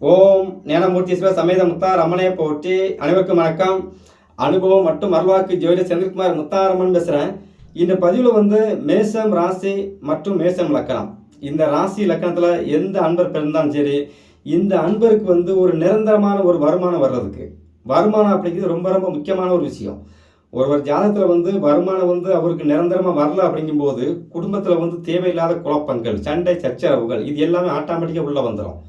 ஓம் ஞானமூர்த்தீஸ்வர சமேத முத்தார் அம்மனையை போற்றி. அனைவருக்கும் வணக்கம். அனுபவம் மற்றும் அருள்வாக்கு ஜோதிட செந்தில்குமார் முத்தாரம்மன் பேசுகிறேன். இந்த பதிவில் மேசம் ராசி மற்றும் மேசம் லக்கணம், இந்த ராசி லக்கணத்தில் எந்த அன்பர் பிறந்தாலும் சரி, இந்த அன்பருக்கு ஒரு நிரந்தரமான ஒரு வருமானம் வர்றதுக்கு, வருமானம் அப்படிங்கிறது ரொம்ப ரொம்ப முக்கியமான ஒரு விஷயம். ஒருவர் ஜாதகத்தில் வருமானம் அவருக்கு நிரந்தரமாக வரல அப்படிங்கும்போது குடும்பத்தில் தேவையில்லாத குழப்பங்கள், சண்டை சச்சரவுகள் இது எல்லாமே ஆட்டோமேட்டிக்காக உள்ளே வந்துடும்.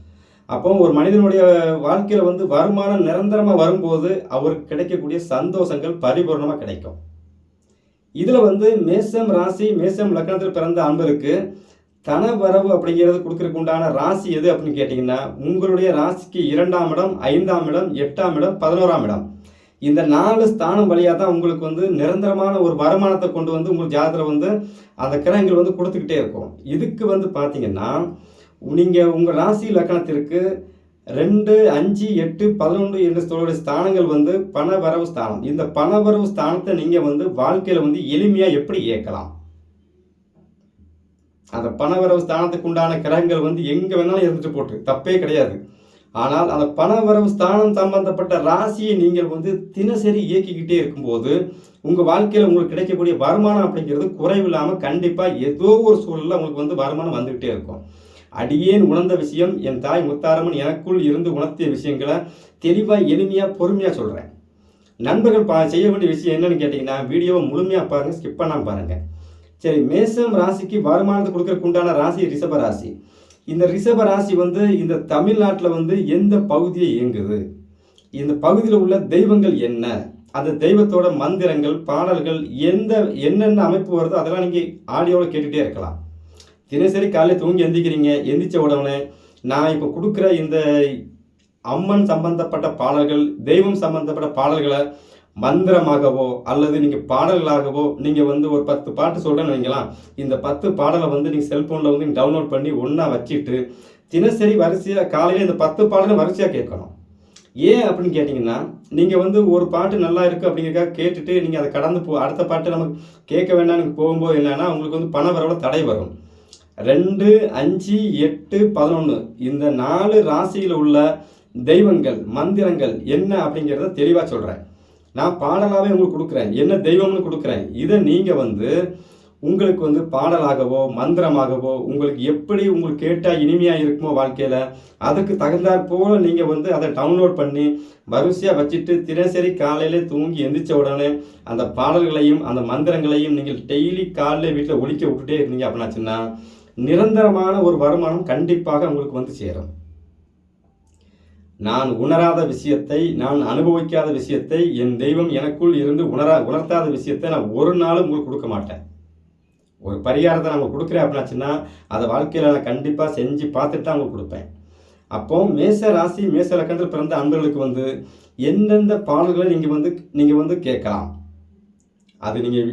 அப்போ ஒரு மனிதனுடைய வாழ்க்கையில் வருமானம் நிரந்தரமாக வரும்போது அவருக்கு கிடைக்கக்கூடிய சந்தோஷங்கள் பரிபூர்ணமாக கிடைக்கும். இதில் மேசம் ராசி மேசம் லக்னத்தில் பிறந்த அன்பருக்கு தனவரவு அப்படிங்கிறது கொடுக்கறதுக்கு உண்டான ராசி எது அப்படின்னு கேட்டிங்கன்னா, உங்களுடைய ராசிக்கு 2ஆம் இடம், 5ஆம் இடம், 8ஆம் இடம், 11ஆம் இடம், இந்த 4 ஸ்தானம் வழியாக தான் உங்களுக்கு நிரந்தரமான ஒரு வருமானத்தை கொண்டு உங்கள் ஜாதகத்தில் அந்த கிரகங்கள் கொடுத்துக்கிட்டே இருக்கும். இதுக்கு பார்த்தீங்கன்னா, நீங்கள் உங்கள் ராசி லக்கணத்திற்கு 2, 5, 8, 11 என்ற ஸ்தானங்கள் பணவரவு ஸ்தானம். இந்த பணவரவு ஸ்தானத்தை நீங்கள் வாழ்க்கையில் எளிமையாக எப்படி இயக்கலாம், அந்த பணவரவு ஸ்தானத்துக்கு உண்டான கிரகங்கள் எங்கே வேணாலும் இருந்துட்டு போட்டு தப்பே கிடையாது. ஆனால் அந்த பணவரவு ஸ்தானம் சம்பந்தப்பட்ட ராசியை நீங்கள் தினசரி இயக்கிக்கிட்டே இருக்கும்போது உங்கள் வாழ்க்கையில் உங்களுக்கு கிடைக்கக்கூடிய வருமானம் அப்படிங்கிறது குறைவில்லாமல் கண்டிப்பாக ஏதோ ஒரு சூழலில் உங்களுக்கு வருமானம் வந்துக்கிட்டே இருக்கும். அடியேன் உணர்ந்த விஷயம், என் தாய் முத்தாரம்மன் எனக்குள் இருந்து உணர்த்திய விஷயங்களை தெளிவாக எளிமையாக பொறுமையாக சொல்கிறேன். நண்பர்கள் செய்ய வேண்டிய விஷயம் என்னன்னு கேட்டிங்கன்னா, வீடியோவை முழுமையாக பாருங்கள், ஸ்கிப் பண்ணாமல் பாருங்கள். சரி, மேசம் ராசிக்கு வருமானத்தை கொடுக்கறதுக்கு உண்டான ராசி ரிஷப ராசி. இந்த ரிஷப ராசி இந்த தமிழ்நாட்டில் எந்த பகுதியை இயங்குது, இந்த பகுதியில் உள்ள தெய்வங்கள் என்ன, அந்த தெய்வத்தோட மந்திரங்கள் பாடல்கள் என்னென்ன அமைப்பு வருதோ அதெல்லாம் நீங்கள் ஆடியோவில் கேட்டுகிட்டே இருக்கலாம். தினசரி காலையில் தூங்கி எந்திக்கிறீங்க, எந்திரிச்ச உடனே நான் இப்போ கொடுக்குற இந்த அம்மன் சம்பந்தப்பட்ட பாடல்கள், தெய்வம் சம்பந்தப்பட்ட பாடல்களை மந்திரமாகவோ அல்லது நீங்கள் பாடல்களாகவோ நீங்கள் ஒரு 10 பாட்டு சொல்கிறேன்னு வைங்களா, இந்த 10 பாடலை நீங்கள் செல்ஃபோனில் நீங்கள் டவுன்லோட் பண்ணி ஒன்றா வச்சுட்டு தினசரி வரிசையாக காலையில் இந்த 10 பாடலை வரிசையாக கேட்கணும். ஏன் அப்படின்னு கேட்டிங்கன்னா, நீங்கள் ஒரு பாட்டு நல்லா இருக்குது அப்படிங்கிறக்காக கேட்டுட்டு நீங்கள் அதை கடந்து அடுத்த பாட்டு நமக்கு கேட்க வேண்டாம் நீங்கள் போகும்போது என்னென்னா உங்களுக்கு பண வரவில் தடை வரும். 2, 5, 8, 11 இந்த 4 ராசியில் உள்ள தெய்வங்கள் மந்திரங்கள் என்ன அப்படிங்கிறத தெளிவாக சொல்கிறேன். நான் பாடலாகவே உங்களுக்கு கொடுக்குறேன், என்ன தெய்வம்னு கொடுக்குறேன். இதை நீங்கள் உங்களுக்கு பாடலாகவோ மந்திரமாகவோ உங்களுக்கு எப்படி உங்களுக்கு கேட்டால் இனிமையாக இருக்குமோ வாழ்க்கையில், அதுக்கு தகுந்தாற் போல் நீங்கள் அதை டவுன்லோட் பண்ணி வரிசையாக வச்சுட்டு தினசரி காலையில் தூங்கி எந்திரிச்ச உடனே அந்த பாடல்களையும் அந்த மந்திரங்களையும் நீங்கள் டெய்லி காலையில் வீட்டில் ஒலிக்க விட்டுட்டே இருந்தீங்க அப்படின்னாச்சுன்னா நிரந்தரமான ஒரு வருமானம் கண்டிப்பாக உங்களுக்கு சேரும். நான் உணராத விஷயத்தை, நான் அனுபவிக்காத விஷயத்தை, என் தெய்வம் எனக்குள் இருந்து உணர்த்தாத விஷயத்தை நான் ஒரு நாளும் உங்களுக்கு கொடுக்க மாட்டேன். ஒரு பரிகாரத்தை நான் உங்களுக்கு கொடுக்குறேன் அப்படின்னாச்சுன்னா அதை வாழ்க்கையில் நான் கண்டிப்பாக செஞ்சு பார்த்துட்டு தான் உங்களுக்கு கொடுப்பேன். அப்போ மேச ராசி மேச லக்கணத்தில் பிறந்த அன்பர்களுக்கு எந்தெந்த பாடல்களை நீங்கள் கேட்கலாம், அது நீங்கள்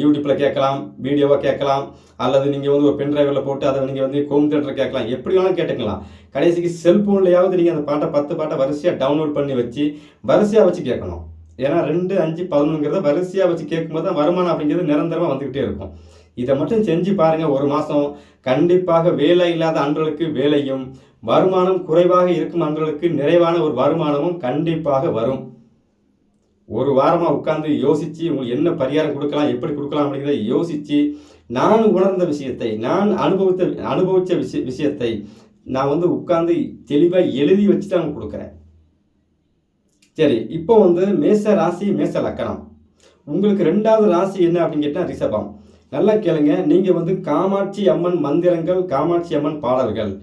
யூடியூப்பில் கேட்கலாம், வீடியோவாக கேட்கலாம், அல்லது நீங்கள் ஒரு பென் டிரைவரில் போட்டு அதை நீங்கள் ஹோம் தியேட்டரில் கேட்கலாம், எப்படி வேணாலும் கேட்டுக்கலாம். கடைசிக்கு செல்ஃபோன்லையாவது நீங்கள் அந்த 10 பாட்டை வரிசையாக டவுன்லோட் பண்ணி வச்சு வரிசையாக வச்சு கேட்கணும். ஏன்னா 2, 5, 11ங்கிறத வரிசையாக வச்சு கேட்கும்போது தான் வருமானம் அப்படிங்கிறது நிரந்தரமாக வந்துக்கிட்டே இருக்கும். இதை மட்டும் செஞ்சு பாருங்கள். ஒரு மாதம் கண்டிப்பாக வேலை இல்லாத அன்பர்களுக்கு வேலையும், வருமானம் குறைவாக இருக்கும் அன்பர்களுக்கு நிறைவான ஒரு வருமானமும் கண்டிப்பாக வரும். ஒரு வாரமாக உட்காந்து யோசித்து உங்களுக்கு என்ன பரிகாரம் கொடுக்கலாம், எப்படி கொடுக்கலாம் அப்படிங்கிறத யோசித்து நான் உணர்ந்த விஷயத்தை, நான் அனுபவித்த விஷயத்தை நான் உட்காந்து தெளிவாக எழுதி வச்சு தான் கொடுக்குறேன். சரி, இப்போ மேச ராசி மேச லக்கணம். உங்களுக்கு 2வது ராசி என்ன அப்படின்னு கேட்டால் ரிஷபம். நல்லா கேளுங்க. நீங்கள் காமாட்சி அம்மன் மந்திரங்கள், காமாட்சி அம்மன் பாடல்கள்,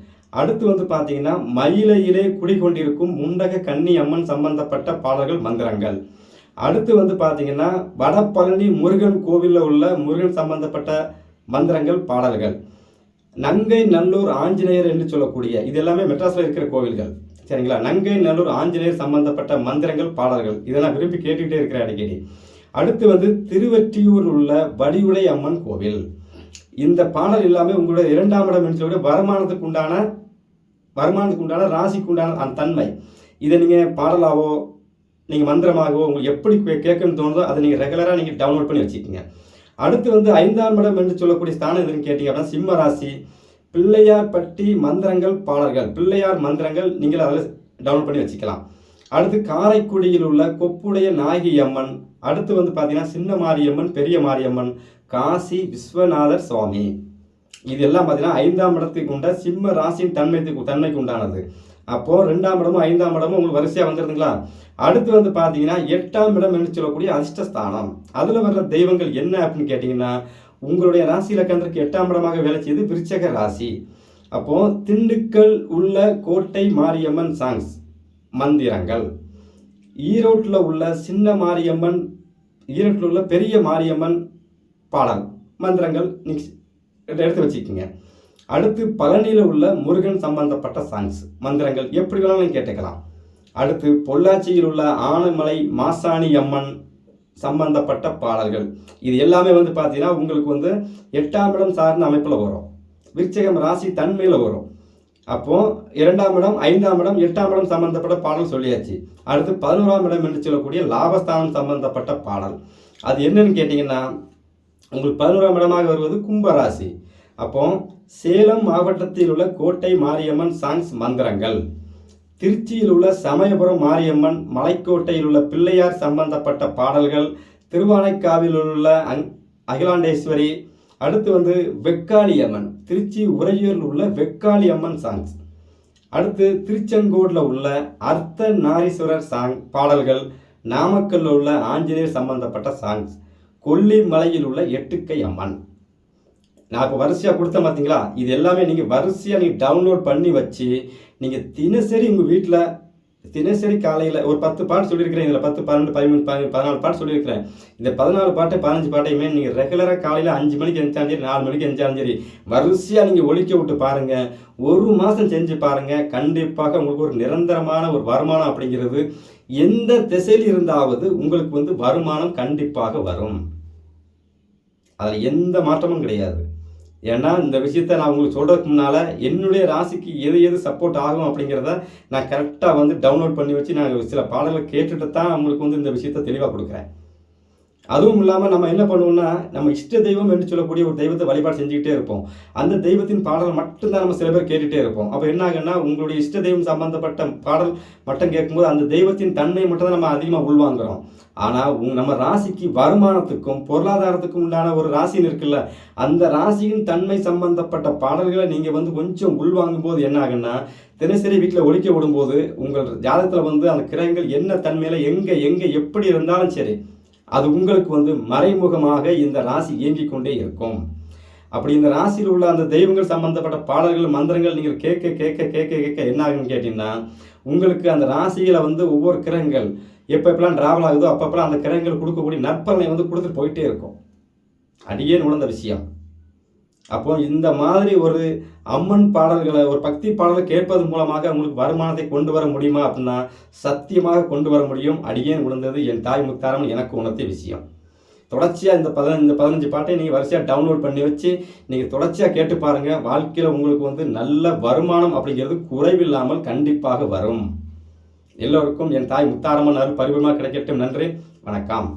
அடுத்து பார்த்தீங்கன்னா மயிலையிலே குடிகொண்டிருக்கும் முண்டக கன்னி அம்மன் சம்பந்தப்பட்ட பாடல்கள் மந்திரங்கள், அடுத்து பார்த்தீங்கன்னா வடபழனி முருகன் கோவிலில் உள்ள முருகன் சம்பந்தப்பட்ட மந்திரங்கள் பாடல்கள், நங்கை நல்லூர் ஆஞ்சநேயர் என்று சொல்லக்கூடிய இது எல்லாமே மெட்ராஸில் இருக்கிற கோவில்கள், சரிங்களா. நங்கை நல்லூர் ஆஞ்சநேயர் சம்பந்தப்பட்ட மந்திரங்கள் பாடல்கள் இதெல்லாம் விரும்பி கேட்டுக்கிட்டே இருக்கிற அடிக்கடி. அடுத்து திருவெற்றியூர் உள்ள வடிவுடை அம்மன் கோவில், இந்த பாடல் எல்லாமே உங்களுடைய 2ஆம் இடம் என்று சொல்லக்கூடிய வருமானத்துக்கு உண்டான ராசிக்கு உண்டான அந்த தன்மை. இதை நீங்கள் பாடலாவோ நீங்கள் மந்திரமாகவோ உங்களுக்கு எப்படி கேட்கணும்னு தோணுதோ அதை நீங்கள் ரெகுலராக நீங்கள் டவுன்லோட் பண்ணி வச்சுக்கோங்க. அடுத்து 5ஆம் இடம் என்று சொல்லக்கூடிய ஸ்தானம் எதுன்னு கேட்டிங்க அப்படின்னா சிம்ம ராசி. பிள்ளையார் பட்டி மந்திரங்கள் பாடல்கள், பிள்ளையார் மந்திரங்கள் நீங்கள் அதில் டவுன்லோட் பண்ணி வச்சுக்கலாம். அடுத்து காரைக்குடியில் உள்ள கொப்புடைய நாயகி அம்மன், அடுத்து வந்து பார்த்தீங்கன்னா சின்ன மாரியம்மன், பெரிய மாரியம்மன், காசி விஸ்வநாதர் சுவாமி, இது எல்லாம் பார்த்தீங்கன்னா 5ஆம் இடத்துக்கு உண்ட சிம்ம ராசியின் தன்மைக்கு உண்டானது. அப்போது 2ஆம் இடமும் 5ஆம் இடமும் உங்களுக்கு வரிசையாக வந்துருதுங்களா. அடுத்து வந்து பார்த்தீங்கன்னா 8ஆம் இடம் என்று சொல்லக்கூடிய அதிர்ஷ்டஸ்தானம், அதில் வர்ற தெய்வங்கள் என்ன அப்படின்னு கேட்டிங்கன்னா, உங்களுடைய ராசி இலக்கணத்திற்கு 8ஆம் இடமாக வேலை செய்து விருச்சக ராசி. அப்போது திண்டுக்கல் உள்ள கோட்டை மாரியம்மன் சாங்ஸ் மந்திரங்கள், ஈரோட்டில் உள்ள சின்ன மாரியம்மன், ஈரோட்டில் உள்ள பெரிய மாரியம்மன் பாடல் மந்திரங்கள் நீங்கள் எடுத்து வச்சுக்கோங்க. அடுத்து பழனியில் உள்ள முருகன் சம்பந்தப்பட்ட சாங்ஸ் மந்திரங்கள் எப்படி வேணாலும் கேட்டுக்கலாம். அடுத்து பொள்ளாச்சியில் உள்ள ஆனைமலை மாசாணி அம்மன் சம்பந்தப்பட்ட பாடல்கள், இது எல்லாமே வந்து பார்த்தீங்கன்னா உங்களுக்கு வந்து 8ஆம் இடம் சார்ந்த அமைப்பில் வரும், விருச்சிகம் ராசி தன்மையில் வரும். அப்போது 2ஆம் இடம் 5ஆம் இடம் 8ஆம் இடம் சம்பந்தப்பட்ட பாடல் சொல்லியாச்சு. அடுத்து 11ஆம் இடம் என்று சொல்லக்கூடிய லாபஸ்தானம் சம்பந்தப்பட்ட பாடல், அது என்னன்னு கேட்டிங்கன்னா உங்களுக்கு 11ஆம் இடமாக வருவது கும்பராசி. அப்போ சேலம் மாவட்டத்தில் உள்ள கோட்டை மாரியம்மன் சாங்ஸ் மந்திரங்கள், திருச்சியில் உள்ள சமயபுரம் மாரியம்மன், மலைக்கோட்டையில் உள்ள பிள்ளையார் சம்பந்தப்பட்ட பாடல்கள், திருவானைக்காவில் உள்ள அகிலாண்டேஸ்வரி, அடுத்து வந்து வெக்காளி அம்மன், திருச்சி உறையூரில் உள்ள வெக்காளி அம்மன் சாங்ஸ், அடுத்து திருச்செங்கோடில் உள்ள அர்த்த நாரீஸ்வரர் சாங் பாடல்கள், நாமக்கல்லில் உள்ள ஆஞ்சநேயர் சம்பந்தப்பட்ட சாங்ஸ், கொல்லிமலையில் உள்ள எட்டுக்கை அம்மன். நான் இப்போ வரிசையாக கொடுத்தேன் பார்த்தீங்களா, இது எல்லாமே நீங்கள் வரிசையாக நீங்கள் டவுன்லோட் பண்ணி வச்சு நீங்கள் தினசரி உங்கள் வீட்டில் தினசரி காலையில் ஒரு 10 பாட்டு சொல்லியிருக்கிறேன், இதில் 10, 12, 13, 14 பாட்டு சொல்லியிருக்கிறேன். இந்த 14 பாட்டு 15 பாட்டையுமே நீங்கள் ரெகுலராக காலையில் 5 மணிக்கு எழுந்தாலும் சரி, 4 மணிக்கு எழுந்தாலும் சரி, வரிசையாக நீங்கள் ஒழிக்க விட்டு பாருங்கள். 1 மாதம் செஞ்சு பாருங்கள், கண்டிப்பாக உங்களுக்கு ஒரு நிரந்தரமான ஒரு வருமானம் அப்படிங்கிறது எந்த திசையில் இருந்தாவது உங்களுக்கு வந்து வருமானம் கண்டிப்பாக வரும். அதில் எந்த மாற்றமும் கிடையாது. ஏன்னா இந்த விஷயத்த நான் உங்களுக்கு சொல்கிறதுக்கு முன்னால் என்னுடைய ராசிக்கு எது சப்போர்ட் ஆகும் அப்படிங்கிறத நான் கரெக்டாக வந்து டவுன்லோட் பண்ணி வச்சு நான் சில பாடல்களை கேட்டுட்டு தான் உங்களுக்கு வந்து இந்த விஷயத்த தெளிவாக கொடுக்குறேன். அதுவும் இல்லாமல் நம்ம என்ன பண்ணுவோம்னா, நம்ம இஷ்ட தெய்வம் என்று சொல்லக்கூடிய ஒரு தெய்வத்தை வழிபாடு செஞ்சுக்கிட்டே இருப்போம். அந்த தெய்வத்தின் பாடல் மட்டும்தான் நம்ம சில பேர் கேட்டுகிட்டே இருப்போம். அப்போ என்ன ஆகுன்னா, உங்களுடைய இஷ்ட தெய்வம் சம்பந்தப்பட்ட பாடல் மட்டும் கேட்கும்போது அந்த தெய்வத்தின் தன்மை மட்டும் தான் நம்ம அதிகமாக உள்வாங்குறோம். ஆனால் நம்ம ராசிக்கு வருமானத்துக்கும் பொருளாதாரத்துக்கும் உண்டான ஒரு ராசின்னு இருக்குல்ல, அந்த ராசியின் தன்மை சம்பந்தப்பட்ட பாடல்களை நீங்கள் வந்து கொஞ்சம் உள்வாங்கும் போது என்ன ஆகுன்னா, தினசரி வீட்டில் ஒழிக்க விடும்போது உங்கள் ஜாதகத்தில் வந்து அந்த கிரகங்கள் என்ன தன்மையில் எங்கே எப்படி இருந்தாலும் சரி, அது உங்களுக்கு வந்து மறைமுகமாக இந்த ராசி இயங்கிக் கொண்டே இருக்கும். அப்படி இந்த ராசியில் உள்ள அந்த தெய்வங்கள் சம்பந்தப்பட்ட பாடல்கள் மந்திரங்கள் நீங்கள் கேட்க என்ன ஆகுன்னு கேட்டீங்கன்னா, உங்களுக்கு அந்த ராசியில் வந்து ஒவ்வொரு கிரகங்கள் எப்பப்பெல்லாம் டிராவல் ஆகுதோ அப்பப்பெல்லாம் அந்த கிரகங்கள் கொடுக்கக்கூடிய நற்பலனை வந்து கொடுத்துட்டு போயிட்டே இருக்கும். அடியே உணர்ந்த விஷயம். அப்போ இந்த மாதிரி ஒரு அம்மன் பாடல்களை, ஒரு பக்தி பாடலை கேட்பது மூலமாக உங்களுக்கு வருமானத்தை கொண்டு வர முடியுமா அப்படின்னா சத்தியமாக கொண்டு வர முடியும். அடியேன் உணர்ந்தது, என் தாய் முத்தாரம்மன் எனக்கு உணர்த்திய விஷயம். தொடர்ச்சியாக இந்த 15 பாட்டை நீங்கள் வரிசையாக டவுன்லோட் பண்ணி வச்சு நீங்கள் தொடர்ச்சியாக கேட்டு பாருங்கள். வாழ்க்கையில் உங்களுக்கு வந்து நல்ல வருமானம் அப்படிங்கிறது குறைவில்லாமல் கண்டிப்பாக வரும். எல்லோருக்கும் என் தாய் முத்தாரம்மன் அருள் பரிபூர்ணமாக கிடைக்கட்டும். நன்றி, வணக்கம்.